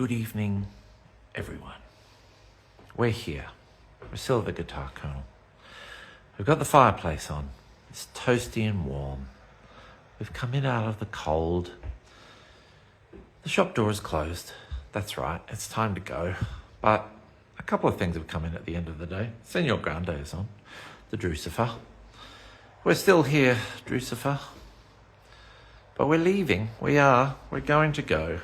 Good evening, everyone. We're here. We're Silver Guitar Colonel. We've got the fireplace on. It's toasty and warm. We've come in out of the cold. The shop door is closed. That's right, it's time to go. But a couple of things have come in at the end of the day. Senor Grande is on, the Drucifer. We're still here, Drucifer. But we're leaving. We're going to go.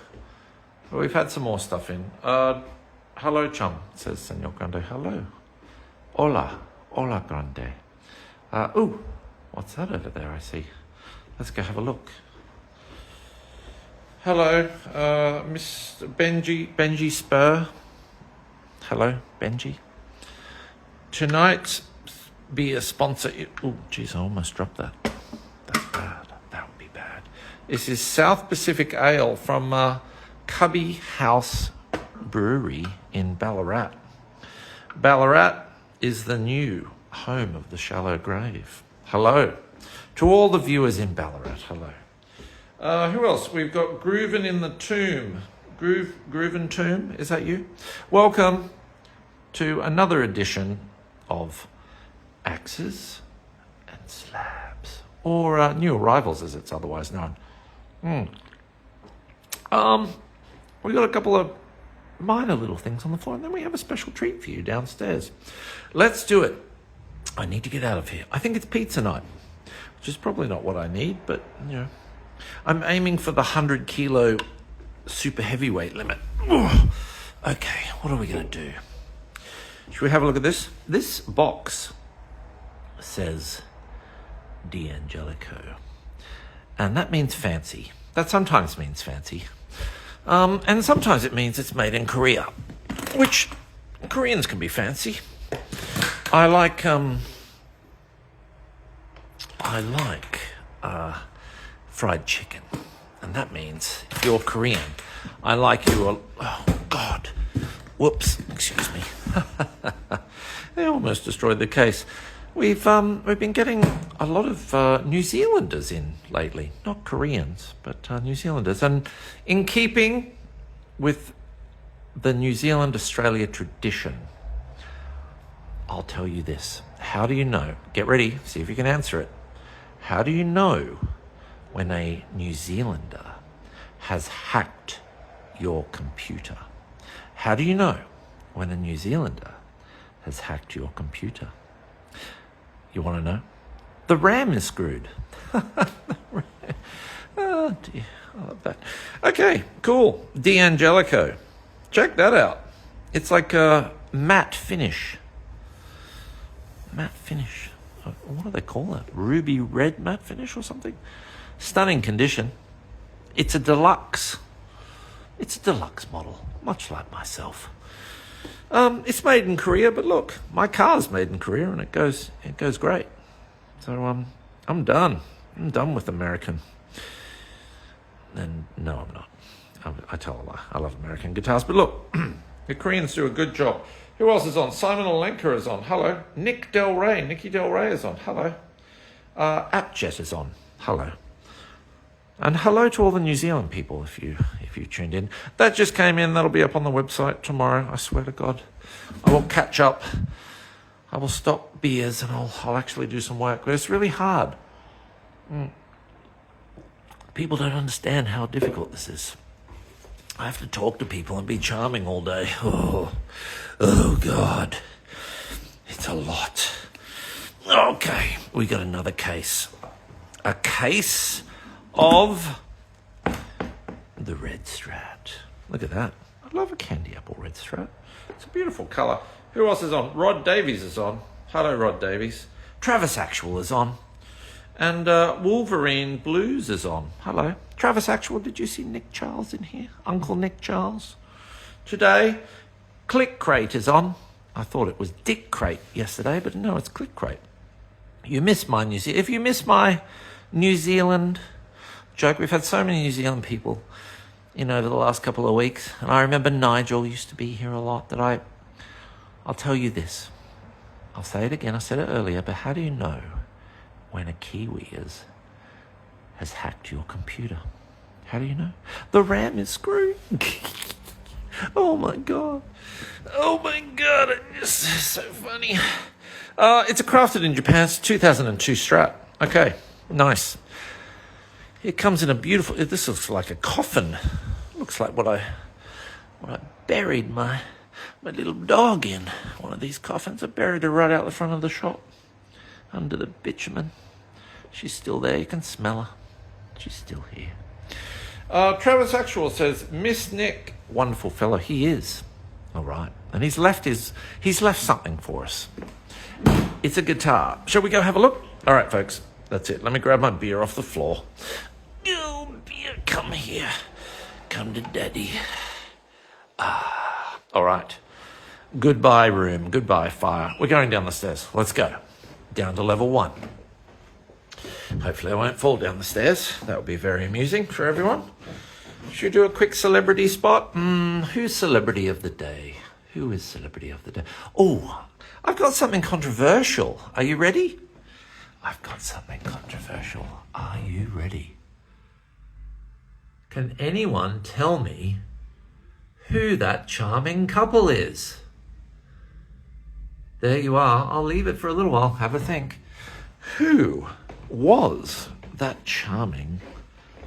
But we've had some more stuff in. Hello, chum, says Senor Grande. Hello. Hola. Hola, Grande. Ooh, what's that over there I see? Let's go have a look. Hello, Miss Benji Spur. Hello, Benji. Tonight's beer sponsor. Oh, geez, I almost dropped that. That's bad. That would be bad. This is South Pacific Ale from Cubby House Brewery in Ballarat. Ballarat is the new home of the Shallow Grave. Hello. To all the viewers in Ballarat, hello. Who else? We've got Grooven in the Tomb. Grooven Tomb, is that you? Welcome to another edition of Axes and Slabs, or New Arrivals as it's otherwise known. We got a couple of minor little things on the floor, and then we have a special treat for you downstairs. Let's do it. I need to get out of here. I think it's pizza night, which is probably not what I need, but, you know, I'm aiming for the 100-kilo super heavyweight limit. Ugh. Okay, what are we going to do? Should we have a look at this? This box says Dangelico, and that means fancy. That sometimes means fancy. And sometimes it means it's made in Korea, which Koreans can be fancy. I like fried chicken, and that means if you're Korean, I like you. Oh God, whoops, excuse me. They almost destroyed the case. We've been getting a lot of New Zealanders in lately, not Koreans, but New Zealanders, and in keeping with the New Zealand-Australia tradition, I'll tell you this. How do you know? Get ready, see if you can answer it. How do you know when a New Zealander has hacked your computer? How do you know when a New Zealander has hacked your computer? You want to know? The RAM is screwed. Oh dear, I love that. Okay, cool. Dangelico. Check that out. It's like a matte finish. Matte finish. What do they call that? Ruby red matte finish or something? Stunning condition. It's a deluxe. It's a deluxe model, much like myself. It's made in Korea, but look, my car's made in Korea, and it goes great. So I'm done. I'm done with American. And no, I'm not. I tell a lie. I love American guitars, but look, the Koreans do a good job. Who else is on? Simon Olenka is on. Hello. Nicky Del Rey is on. Hello. Appjet is on. Hello. And hello to all the New Zealand people if you tuned in. That just came in. That'll be up on the website tomorrow. I swear to God. I will catch up. I will stop beers and I'll actually do some work. But it's really hard. People don't understand how difficult this is. I have to talk to people and be charming all day. Oh God. It's a lot. Okay, we got another case. A case of the Red Strat. Look at that. I love a candy apple Red Strat. It's a beautiful colour. Who else is on? Rod Davies is on. Hello, Rod Davies. Travis Actual is on. And Wolverine Blues is on. Hello. Travis Actual, did you see Nick Charles in here? Uncle Nick Charles. Today, Click Crate is on. I thought it was Dick Crate yesterday, but no, it's Click Crate. You miss my New Zealand. If you miss my New Zealand joke, we've had so many New Zealand people in over the last couple of weeks. And I remember Nigel used to be here a lot. I'll tell you this. I'll say it again. I said it earlier, but how do you know when a Kiwi has hacked your computer? How do you know? The RAM is screwed. Oh my God. Oh my God, it's so funny. It's a crafted in Japan. It's 2002 Strat. Okay, nice. It comes in a beautiful, this looks like a coffin. Looks like what I buried my little dog in. One of these coffins. I buried her right out the front of the shop. Under the bitumen. She's still there. You can smell her. She's still here. Travis Actual says, Miss Nick. Wonderful fellow. He is. All right. And he's left something for us. It's a guitar. Shall we go have a look? All right, folks. That's it. Let me grab my beer off the floor. Oh, beer. Come here. Come to daddy. All right. Goodbye, room. Goodbye, fire. We're going down the stairs. Let's go. Down to level 1. Hopefully I won't fall down the stairs. That would be very amusing for everyone. Should we do a quick celebrity spot? Who's celebrity of the day? Who is celebrity of the day? Oh, I've got something controversial. Are you ready? I've got something controversial. Are you ready? Can anyone tell me who that charming couple is? There you are. I'll leave it for a little while. Have a think. Who was that charming?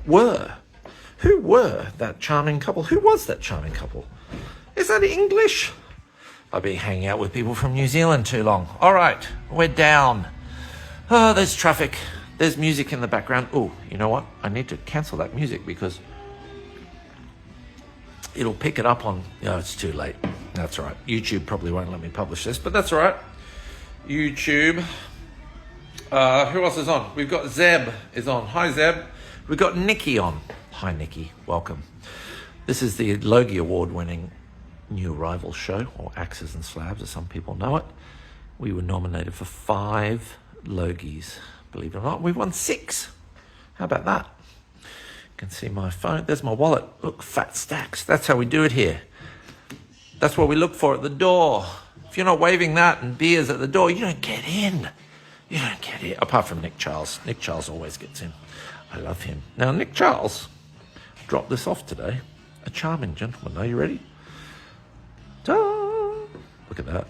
Who were that charming couple? Who was that charming couple? Is that English? I've been hanging out with people from New Zealand too long. All right, we're down. Oh, there's traffic. There's music in the background. Oh, you know what? I need to cancel that music because it'll pick it up on... No, it's too late. That's all right. YouTube probably won't let me publish this, but that's all right. YouTube. Who else is on? We've got Zeb is on. Hi, Zeb. We've got Nikki on. Hi, Nikki. Welcome. This is the Logie Award-winning New Arrival show, or Axes and Slabs, as some people know it. We were nominated for 5 Logies. Believe it or not, we won 6. How about that? You can see my phone. There's my wallet. Look, fat stacks. That's how we do it here. That's what we look for at the door. If you're not waving that and beers at the door, you don't get in. You don't get in. Apart from Nick Charles. Nick Charles always gets in. I love him. Now, Nick Charles dropped this off today. A charming gentleman. Are you ready? Ta! Look at that.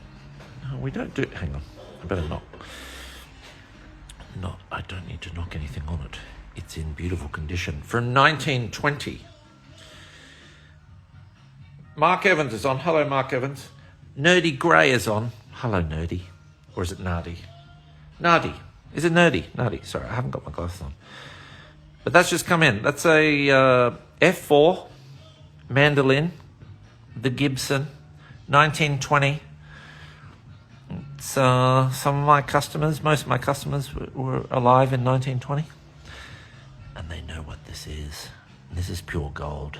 No, we don't do it. Hang on. I better knock. I don't need to knock anything on it. It's in beautiful condition. From 1920. Mark Evans is on. Hello, Mark Evans. Nerdy Gray is on. Hello, Nerdy. Or is it Nardy? Nardy. Is it Nerdy? Nardy. Sorry, I haven't got my glasses on. But that's just come in. That's a F4 Mandolin. The Gibson. 1920. It's some of my customers, most of my customers were alive in 1920. And they know what this is. This is pure gold.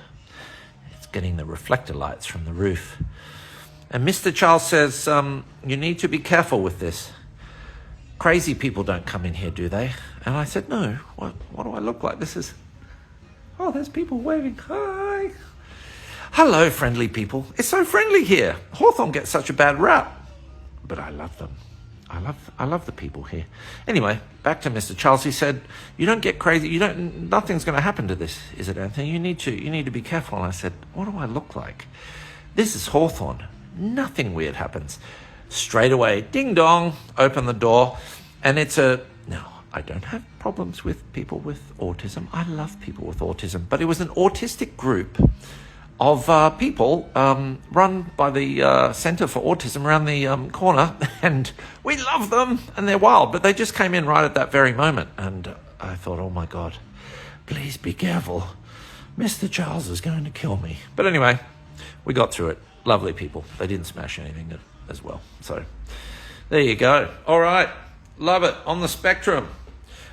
It's getting the reflector lights from the roof. And Mr. Charles says, you need to be careful with this. Crazy people don't come in here, do they? And I said, no. What do I look like? This is... Oh, there's people waving. Hi. Hello, friendly people. It's so friendly here. Hawthorne gets such a bad rap. But I love them. I love the people here. Anyway, back to Mr. Charles. He said, you don't get crazy. Nothing's going to happen to this, is it, Anthony? You need to be careful. And I said, what do I look like? This is Hawthorne. Nothing weird happens. Straight away, ding dong, open the door. And it's now, I don't have problems with people with autism. I love people with autism. But it was an autistic group of people run by the Centre for Autism around the corner, and we love them, and they're wild, but they just came in right at that very moment, and I thought, oh my God, please be careful. Mr. Charles is going to kill me. But anyway, we got through it. Lovely people. They didn't smash anything as well. So there you go. All right. Love it. On the spectrum.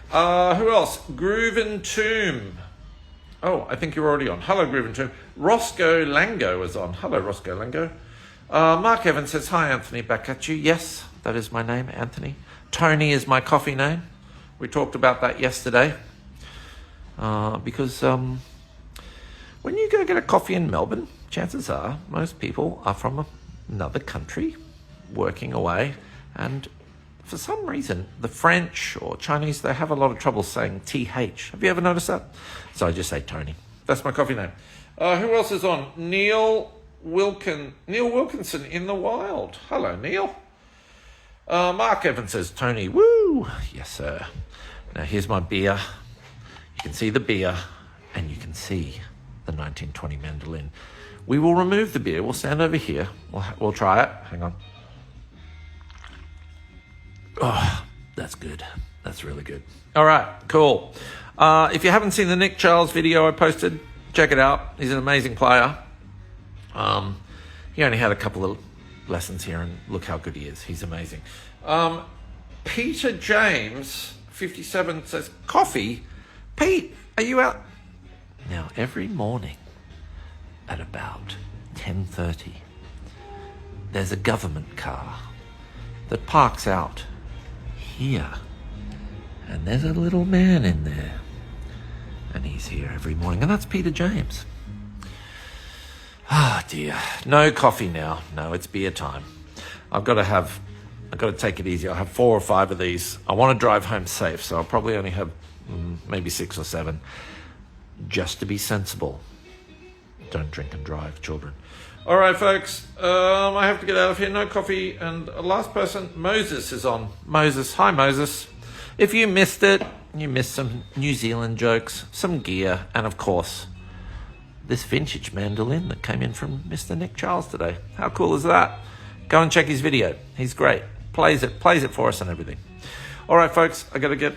Who else? Grooven Tomb. Oh, I think you're already on. Hello, Grooven Tomb. Roscoe Lango is on. Hello, Roscoe Lango. Mark Evans says, hi, Anthony, back at you. Yes, that is my name, Anthony. Tony is my coffee name. We talked about that yesterday. Because when you go get a coffee in Melbourne, chances are most people are from another country working away. And for some reason, the French or Chinese, they have a lot of trouble saying TH. Have you ever noticed that? So I just say Tony. That's my coffee name. Who else is on? Neil Neil Wilkinson in the wild. Hello, Neil. Mark Evans says, Tony, woo! Yes, sir. Now, here's my beer. You can see the beer, and you can see the 1920 mandolin. We will remove the beer. We'll stand over here. We'll try it. Hang on. Oh, that's good. That's really good. All right, cool. If you haven't seen the Nick Charles video I posted, check it out. He's an amazing player. He only had a couple of lessons here, and look how good he is. He's amazing. Peter James, 57, says, coffee? Pete, are you out? Now, every morning at about 10:30, there's a government car that parks out here. And there's a little man in there. And he's here every morning. And that's Peter James. Ah, dear. No coffee now. No, it's beer time. I've got to take it easy. I'll have 4 or 5 of these. I want to drive home safe, so I'll probably only have maybe 6 or 7. Just to be sensible. Don't drink and drive, children. All right, folks. I have to get out of here. No coffee. And last person, Moses, is on. Moses. Hi, Moses. If you missed it, you missed some New Zealand jokes, some gear, and of course, this vintage mandolin that came in from Mr. Nick Charles today. How cool is that? Go and check his video. He's great. Plays it for us and everything. All right, folks, I got to get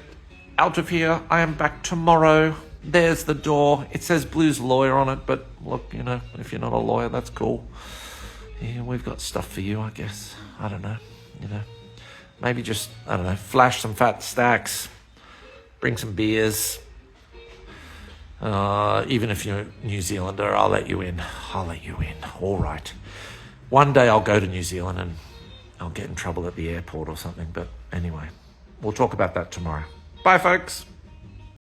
out of here. I am back tomorrow. There's the door. It says Blues Lawyer on it, but look, if you're not a lawyer, that's cool. Yeah, we've got stuff for you, I guess. I don't know, Maybe just, flash some fat stacks, bring some beers. Even if you're a New Zealander, I'll let you in. All right. One day I'll go to New Zealand and I'll get in trouble at the airport or something. But anyway, we'll talk about that tomorrow. Bye, folks.